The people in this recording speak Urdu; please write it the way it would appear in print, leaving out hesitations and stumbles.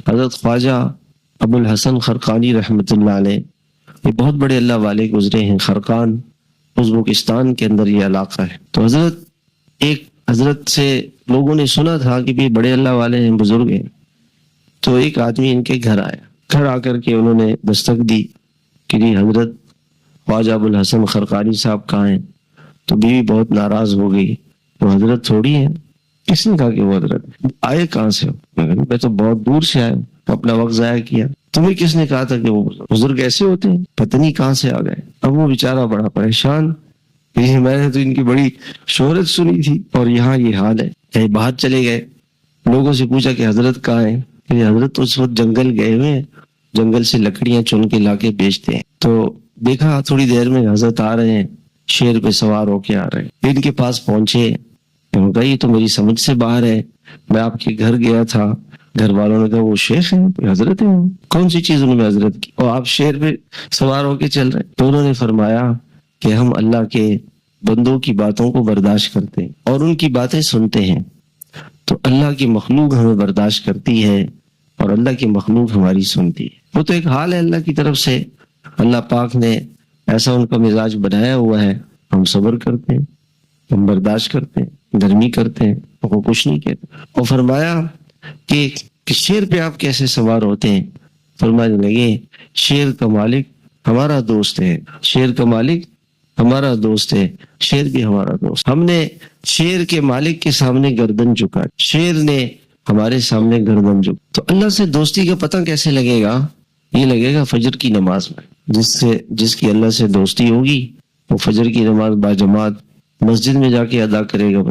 حضرت خواجہ ابو الحسن خرقانی رحمۃ اللہ علیہ، یہ بہت بڑے اللہ والے گزرے ہیں. خرقان ازبکستان کے اندر یہ علاقہ ہے. تو حضرت سے لوگوں نے سنا تھا کہ بھی بڑے اللہ والے ہیں، بزرگ ہیں. تو ایک آدمی ان کے گھر آیا، گھر آ کر کے انہوں نے دستک دی کہ جی حضرت خواجہ ابو الحسن خرقانی صاحب کہاں ہیں؟ تو بیوی بہت ناراض ہو گئی. وہ حضرت تھوڑی ہے. کس نے کہا کہ وہ حضرت؟ آئے کہاں سے ہو؟ میں تو بہت دور سے آیا، اپنا وقت ضائع کیا. تمہیں کس نے کہا تھا کہ وہ بزرگ ایسے ہوتے ہیں؟ پتہ نہیں کہاں سے آ گئے. اب وہ بیچارہ بڑا پریشان، میں نے تو ان کی بڑی شہرت سنی تھی اور یہاں یہ حال ہے. کہیں باہر چلے گئے، لوگوں سے پوچھا کہ حضرت کہاں ہیں؟ کہ حضرت تو اس وقت جنگل گئے ہوئے ہیں، جنگل سے لکڑیاں چن کے لا کے بیچتے ہیں. تو دیکھا تھوڑی دیر میں حضرت آ رہے ہیں، شیر پہ سوار ہو کے آ رہے ہیں. ان کے پاس پہنچے، یہ تو میری سمجھ سے باہر ہے. میں آپ کے گھر گیا تھا، گھر والوں نے کہا وہ شیخ ہیں، حضرت ہیں. کون سی چیز انہوں نے حضرت کی اور آپ شیر پہ سوار ہو کے چل رہے؟ تو انہوں نے فرمایا کہ ہم اللہ کے بندوں کی باتوں کو برداشت کرتے ہیں اور ان کی باتیں سنتے ہیں. تو اللہ کی مخلوق ہمیں برداشت کرتی ہے اور اللہ کی مخلوق ہماری سنتی ہے. وہ تو ایک حال ہے اللہ کی طرف سے. اللہ پاک نے ایسا ان کا مزاج بنایا ہوا ہے. ہم صبر کرتے ہیں، ہم برداشت کرتے ہیں، گرمی کرتے ہیں، وہ کچھ نہیں کہتے. اور فرمایا کہ شیر پہ آپ کیسے سوار ہوتے ہیں؟ فرمانے لگے شیر کا مالک ہمارا دوست ہے، شیر کا مالک ہمارا دوست ہے، شیر بھی ہمارا دوست. ہم نے شیر کے مالک کے سامنے گردن جھکا، شیر نے ہمارے سامنے گردن جھکا. تو اللہ سے دوستی کا پتہ کیسے لگے گا؟ یہ لگے گا فجر کی نماز میں. جس کی اللہ سے دوستی ہوگی وہ فجر کی نماز باجماعت مسجد میں جا کے ادا کرے گا.